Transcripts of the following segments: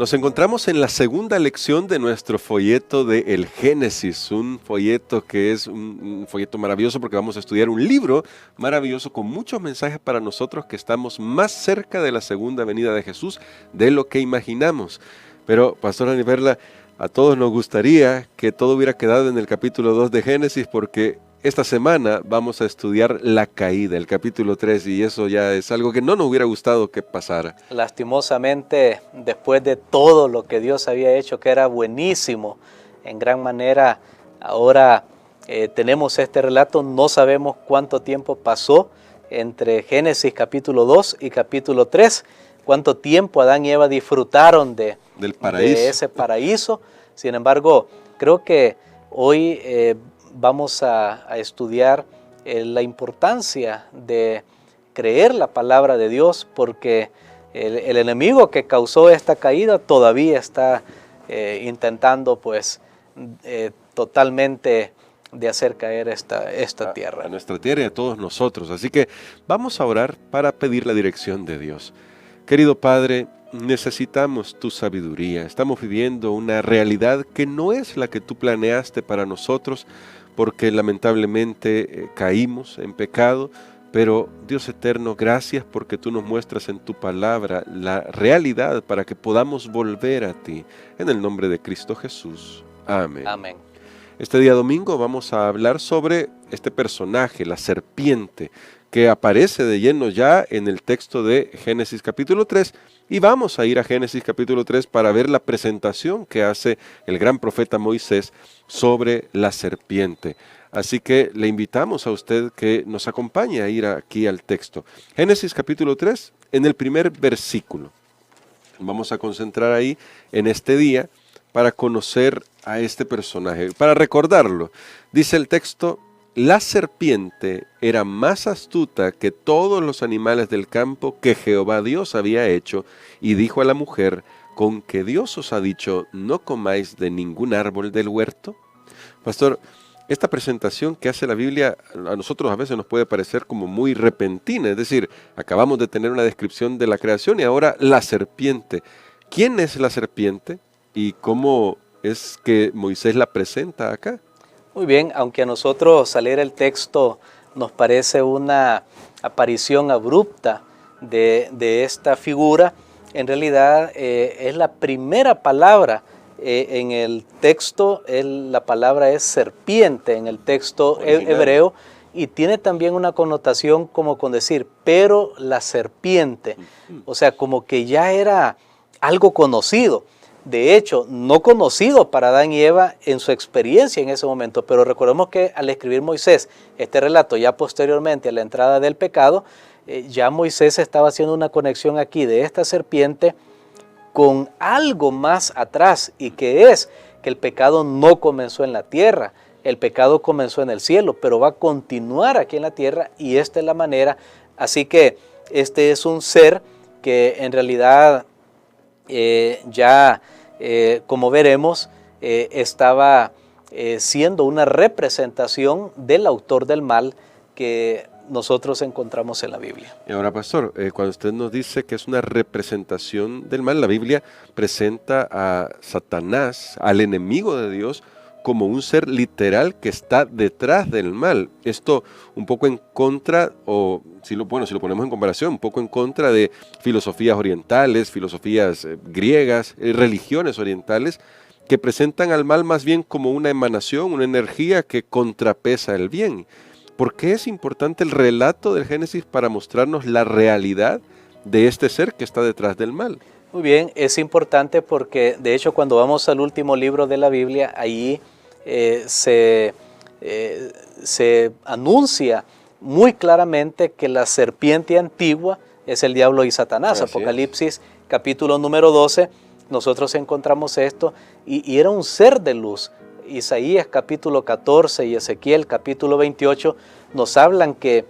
Nos encontramos en la segunda lección de nuestro folleto de El Génesis, un folleto que es un folleto maravilloso porque vamos a estudiar un libro maravilloso con muchos mensajes para nosotros que estamos más cerca de la segunda venida de Jesús de lo que imaginamos. Pero, Pastora Niverla, a todos nos gustaría que todo hubiera quedado en el capítulo 2 de Génesis porque esta semana vamos a estudiar la caída, el capítulo 3, y eso ya es algo que no nos hubiera gustado que pasara. Lastimosamente, después de todo lo que Dios había hecho, que era buenísimo, en gran manera, ahora tenemos este relato, no sabemos cuánto tiempo pasó entre Génesis capítulo 2 y capítulo 3, cuánto tiempo Adán y Eva disfrutaron de ese paraíso. Sin embargo, creo que hoy vamos a estudiar la importancia de creer la palabra de Dios, porque el enemigo que causó esta caída todavía está intentando totalmente de hacer caer esta tierra. A nuestra tierra y a todos nosotros. Así que vamos a orar para pedir la dirección de Dios. Querido Padre, necesitamos tu sabiduría. Estamos viviendo una realidad que no es la que tú planeaste para nosotros, porque lamentablemente caímos en pecado, pero Dios eterno, gracias porque tú nos muestras en tu palabra la realidad para que podamos volver a ti. En el nombre de Cristo Jesús. Amén. Amén. Este día domingo vamos a hablar sobre este personaje, la serpiente, que aparece de lleno ya en el texto de Génesis capítulo 3, y vamos a ir a Génesis capítulo 3 para ver la presentación que hace el gran profeta Moisés sobre la serpiente. Así que le invitamos a usted que nos acompañe a ir aquí al texto. Génesis capítulo 3, en el primer versículo. Vamos a concentrar ahí en este día para conocer a este personaje, para recordarlo. Dice el texto: la serpiente era más astuta que todos los animales del campo que Jehová Dios había hecho, y dijo a la mujer: ¿con que Dios os ha dicho, no comáis de ningún árbol del huerto? Pastor, esta presentación que hace la Biblia a nosotros a veces nos puede parecer como muy repentina, es decir, acabamos de tener una descripción de la creación y ahora la serpiente. ¿Quién es la serpiente y cómo es que Moisés la presenta acá? Muy bien, aunque a nosotros al leer el texto nos parece una aparición abrupta de esta figura, en realidad es la primera palabra en el texto, la palabra es serpiente en el texto hebreo, y tiene también una connotación como con decir, pero la serpiente, o sea, como que ya era algo conocido. De hecho, no conocido para Adán y Eva en su experiencia en ese momento, pero recordemos que al escribir Moisés este relato ya posteriormente a la entrada del pecado, ya Moisés estaba haciendo una conexión aquí de esta serpiente con algo más atrás, y que es que el pecado no comenzó en la tierra, el pecado comenzó en el cielo, pero va a continuar aquí en la tierra, y esta es la manera. Así que este es un ser que en realidad como veremos, estaba siendo una representación del autor del mal que nosotros encontramos en la Biblia. Y ahora, pastor, cuando usted nos dice que es una representación del mal, la Biblia presenta a Satanás, al enemigo de Dios, como un ser literal que está detrás del mal. Esto un poco en contra, o si lo ponemos en comparación, un poco en contra de filosofías orientales, filosofías griegas, religiones orientales, que presentan al mal más bien como una emanación, una energía que contrapesa el bien. ¿Por qué es importante el relato del Génesis para mostrarnos la realidad de este ser que está detrás del mal? Muy bien, es importante porque de hecho cuando vamos al último libro de la Biblia, allí se anuncia muy claramente que la serpiente antigua es el diablo y Satanás. Así Apocalipsis capítulo número 12, nosotros encontramos esto, y era un ser de luz. Isaías capítulo 14 y Ezequiel capítulo 28 nos hablan que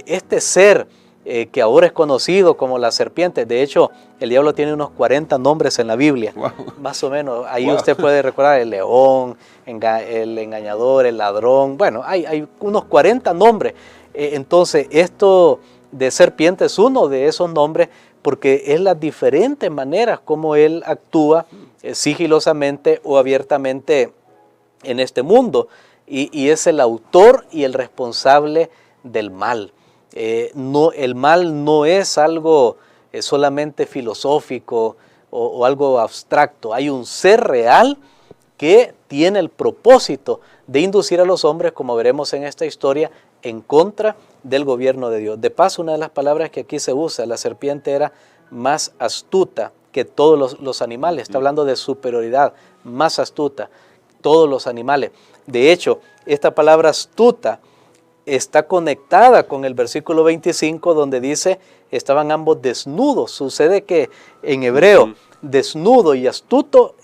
este ser que ahora es conocido como la serpiente, de hecho el diablo tiene unos 40 nombres en la Biblia, más o menos, ahí usted puede recordar el león, el engañador, el ladrón, bueno, hay unos 40 nombres. Entonces esto de serpiente es uno de esos nombres, porque es las diferentes maneras como él actúa sigilosamente o abiertamente en este mundo, y es el autor y el responsable del mal. El mal no es algo solamente filosófico o algo abstracto. Hay un ser real que tiene el propósito de inducir a los hombres, como veremos en esta historia, en contra del gobierno de Dios. De paso, una de las palabras que aquí se usa, la serpiente era más astuta que todos los animales. Está hablando de superioridad, más astuta, todos los animales. De hecho, esta palabra astuta está conectada con el versículo 25, donde dice, estaban ambos desnudos. Sucede que en hebreo, desnudo y astuto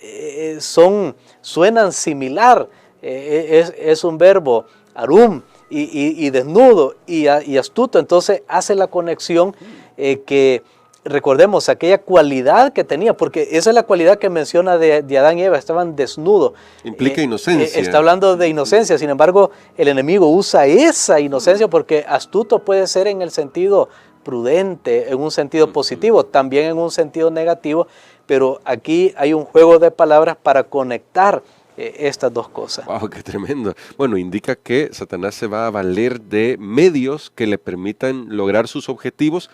suenan similar. Es un verbo, arum, y desnudo y astuto. Entonces hace la conexión que recordemos aquella cualidad que tenía, porque esa es la cualidad que menciona de Adán y Eva, estaban desnudos. Implica inocencia. Está hablando de inocencia, sin embargo, el enemigo usa esa inocencia porque astuto puede ser en el sentido prudente, en un sentido positivo, también en un sentido negativo, pero aquí hay un juego de palabras para conectar estas dos cosas. ¡Wow, qué tremendo! Bueno, indica que Satanás se va a valer de medios que le permitan lograr sus objetivos,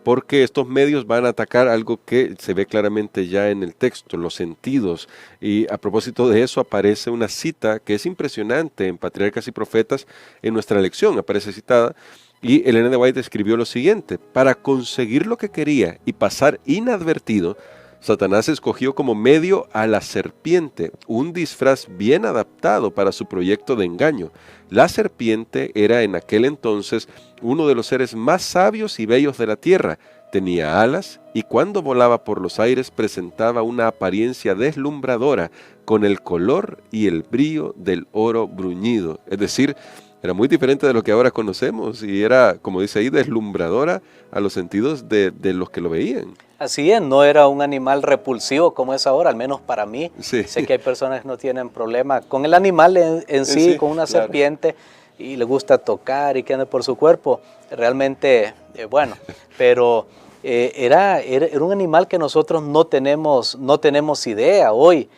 porque estos medios van a atacar algo que se ve claramente ya en el texto, los sentidos. Y a propósito de eso aparece una cita que es impresionante en Patriarcas y Profetas, en nuestra lección aparece citada, y Ellen de White escribió lo siguiente: para conseguir lo que quería y pasar inadvertido, Satanás escogió como medio a la serpiente, un disfraz bien adaptado para su proyecto de engaño. La serpiente era en aquel entonces uno de los seres más sabios y bellos de la tierra. Tenía alas y cuando volaba por los aires presentaba una apariencia deslumbradora con el color y el brillo del oro bruñido. Es decir, era muy diferente de lo que ahora conocemos y era, como dice ahí, deslumbradora a los sentidos de los que lo veían. Así es, no era un animal repulsivo como es ahora, al menos para mí. Sí. Sé que hay personas que no tienen problema con el animal en sí, con una serpiente, y le gusta tocar y que ande por su cuerpo. Realmente, bueno, pero era un animal que nosotros no tenemos idea hoy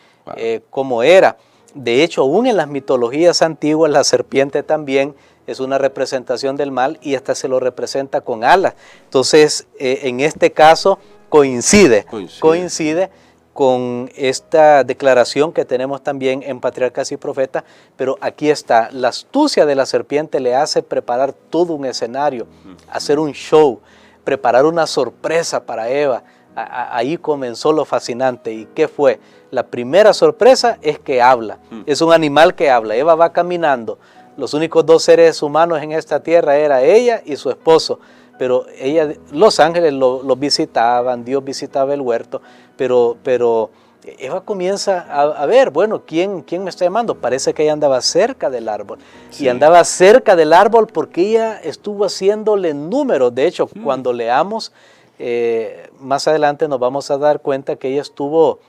cómo era. De hecho, aún en las mitologías antiguas, la serpiente también es una representación del mal y hasta se lo representa con alas. Entonces, en este caso, coincide con esta declaración que tenemos también en Patriarcas y Profetas, pero aquí está, la astucia de la serpiente le hace preparar todo un escenario, hacer un show, preparar una sorpresa para Eva. Ahí comenzó lo fascinante. ¿Y qué fue? La primera sorpresa es que habla, es un animal que habla. Eva va caminando, los únicos dos seres humanos en esta tierra era ella y su esposo, pero los ángeles lo visitaban, Dios visitaba el huerto, pero Eva comienza a ver, bueno, ¿quién me está llamando? Parece que ella andaba cerca del árbol, y andaba cerca del árbol porque ella estuvo haciéndole números. De hecho, cuando leamos, más adelante nos vamos a dar cuenta que ella estuvo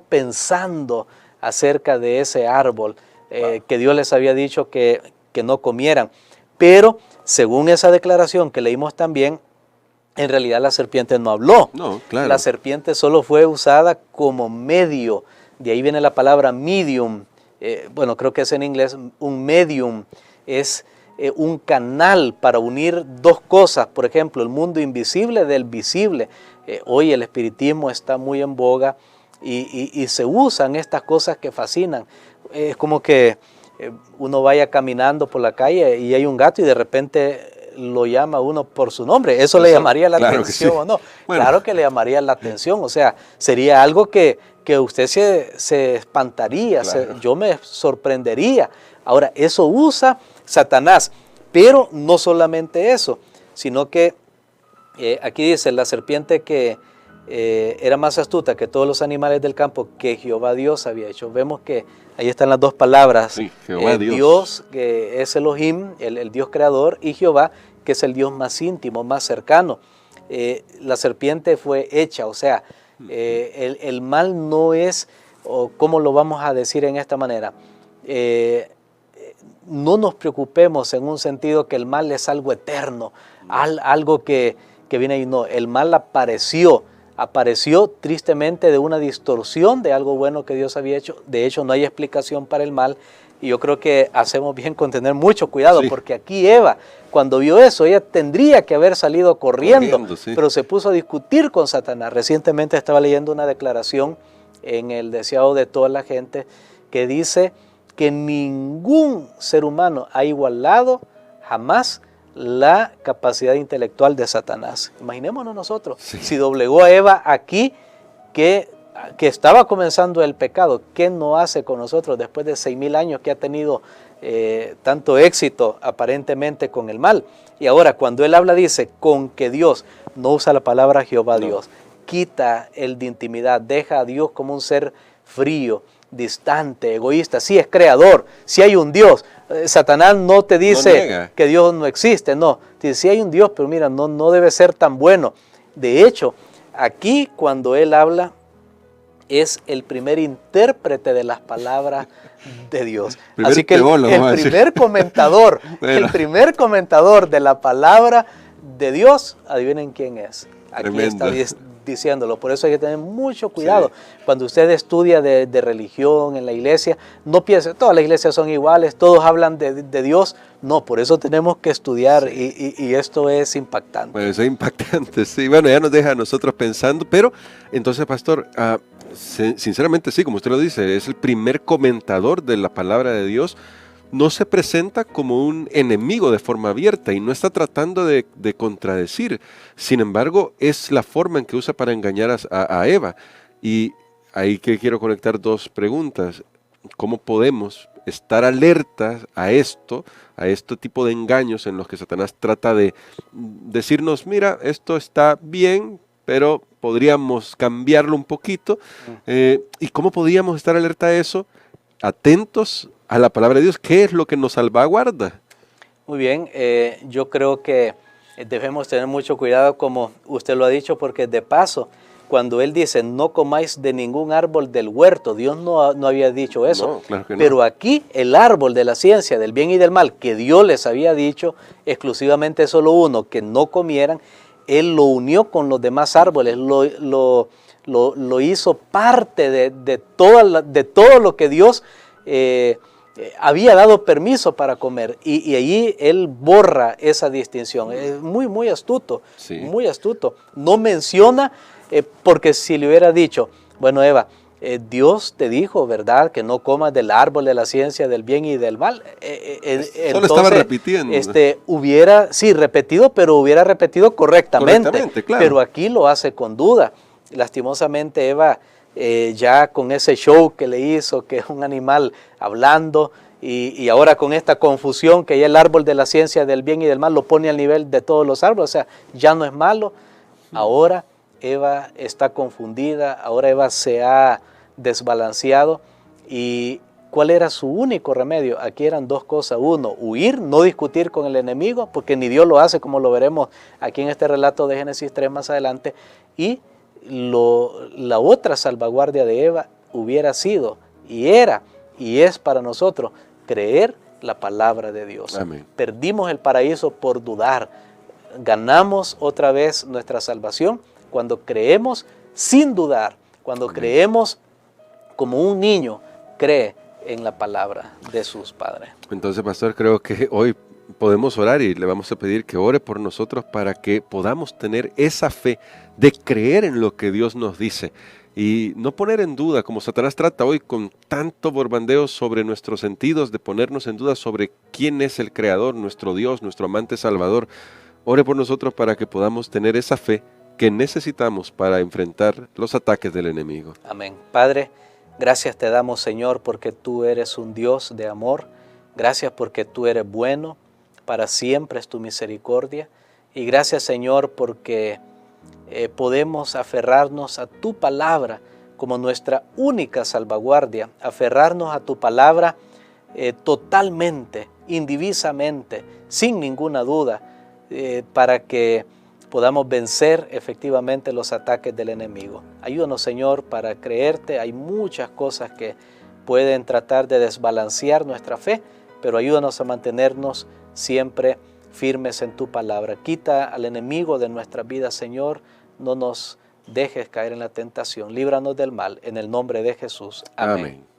pensando acerca de ese árbol, que Dios les había dicho que no comieran. Pero según esa declaración que leímos también, en realidad la serpiente no habló. No, claro. La serpiente solo fue usada como medio. De ahí viene la palabra medium. Bueno, creo que es en inglés un medium. Es un canal para unir dos cosas. Por ejemplo, el mundo invisible del visible. Hoy el espiritismo está muy en boga y se usan estas cosas que fascinan. Es como que uno vaya caminando por la calle y hay un gato y de repente lo llama uno por su nombre. ¿Eso le llamaría la atención o no? Bueno. Claro que le llamaría la atención. O sea, sería algo que usted se espantaría, claro. Yo me sorprendería. Ahora, eso usa Satanás, pero no solamente eso, sino que aquí dice la serpiente que era más astuta que todos los animales del campo que Jehová Dios había hecho. Vemos que ahí están las dos palabras, sí, Jehová Dios, que es Elohim, el Dios creador, y Jehová, que es el Dios más íntimo, más cercano. La serpiente fue hecha, o sea, el mal no es, o ¿cómo lo vamos a decir en esta manera? No nos preocupemos en un sentido que el mal es algo eterno, algo que que viene ahí, no, el mal apareció tristemente de una distorsión de algo bueno que Dios había hecho. De hecho, no hay explicación para el mal, y yo creo que hacemos bien con tener mucho cuidado, porque aquí Eva, cuando vio eso, ella tendría que haber salido corriendo, pero se puso a discutir con Satanás. Recientemente estaba leyendo una declaración en el Deseado de toda la gente que dice que ningún ser humano ha igualado jamás la capacidad intelectual de Satanás. Imaginémonos nosotros, si doblegó a Eva aquí, que estaba comenzando el pecado, ¿qué no hace con nosotros después de 6,000 años que ha tenido tanto éxito aparentemente con el mal? Y ahora cuando él habla, dice, con que Dios, no usa la palabra Jehová Dios, quita el de intimidad, deja a Dios como un ser frío, distante, egoísta. Sí es creador, sí hay un Dios. Satanás no te dice que Dios no existe, no. Dice, sí hay un Dios, pero mira, no debe ser tan bueno. De hecho, aquí cuando él habla, es el primer intérprete de las palabras de Dios. Así que el primer comentador, el primer comentador de la palabra de Dios, adivinen quién es. Aquí Tremendo. está diciéndolo. Por eso hay que tener mucho cuidado. Cuando usted estudia de religión en la iglesia, no piense, todas las iglesias son iguales, todos hablan de Dios. No, por eso tenemos que estudiar, y esto es impactante. Pues es impactante, sí. Bueno, ya nos deja a nosotros pensando, pero entonces, pastor, sinceramente sí, como usted lo dice, es el primer comentador de la palabra de Dios. No se presenta como un enemigo de forma abierta y no está tratando de contradecir. Sin embargo, es la forma en que usa para engañar a Eva. Y ahí que quiero conectar dos preguntas. ¿Cómo podemos estar alertas a este tipo de engaños en los que Satanás trata de decirnos, mira, esto está bien, pero podríamos cambiarlo un poquito? ¿Y cómo podríamos estar alerta a eso? Atentos a la palabra de Dios. ¿Qué es lo que nos salvaguarda? Muy bien, yo creo que debemos tener mucho cuidado, como usted lo ha dicho, porque de paso, cuando él dice, no comáis de ningún árbol del huerto, Dios no había dicho eso. No, claro que no. Pero aquí el árbol de la ciencia del bien y del mal, que Dios les había dicho exclusivamente solo uno, que no comieran, él lo unió con los demás árboles, lo hizo parte de todo lo que Dios había dado permiso para comer, y allí él borra esa distinción. Es muy astuto, muy astuto. No menciona, porque si le hubiera dicho, bueno, Eva, Dios te dijo, ¿verdad?, que no comas del árbol de la ciencia del bien y del mal. Solo estaba repitiendo. Hubiera, repetido, pero hubiera repetido correctamente, claro. Pero aquí lo hace con duda. Lastimosamente Eva, ya con ese show que le hizo, que es un animal hablando, y ahora con esta confusión que ya el árbol de la ciencia del bien y del mal lo pone al nivel de todos los árboles, o sea, ya no es malo. Ahora Eva está confundida, ahora Eva se ha desbalanceado. ¿Y cuál era su único remedio? Aquí eran dos cosas. Uno, huir, no discutir con el enemigo, porque ni Dios lo hace, como lo veremos aquí en este relato de Génesis 3 más adelante. Y la otra salvaguardia de Eva hubiera sido, y era, y es para nosotros, creer la palabra de Dios. Amén. Perdimos el paraíso por dudar. Ganamos otra vez nuestra salvación cuando creemos sin dudar, cuando creemos como un niño cree en la palabra de sus padres. Entonces, pastor, creo que hoy podemos orar y le vamos a pedir que ore por nosotros para que podamos tener esa fe de creer en lo que Dios nos dice y no poner en duda, como Satanás trata hoy con tanto borbandeo sobre nuestros sentidos, de ponernos en duda sobre quién es el Creador, nuestro Dios, nuestro amante Salvador. Ore por nosotros para que podamos tener esa fe que necesitamos para enfrentar los ataques del enemigo. Amén. Padre, gracias te damos, Señor, porque tú eres un Dios de amor. Gracias porque tú eres bueno, para siempre es tu misericordia. Y gracias, Señor, porque podemos aferrarnos a tu palabra como nuestra única salvaguardia, aferrarnos a tu palabra totalmente, indivisamente, sin ninguna duda, para que podamos vencer efectivamente los ataques del enemigo. Ayúdanos, Señor, para creerte. Hay muchas cosas que pueden tratar de desbalancear nuestra fe, pero ayúdanos a mantenernos siempre firmes en tu palabra. Quita al enemigo de nuestras vidas, Señor. No nos dejes caer en la tentación. Líbranos del mal. En el nombre de Jesús. Amén. Amén.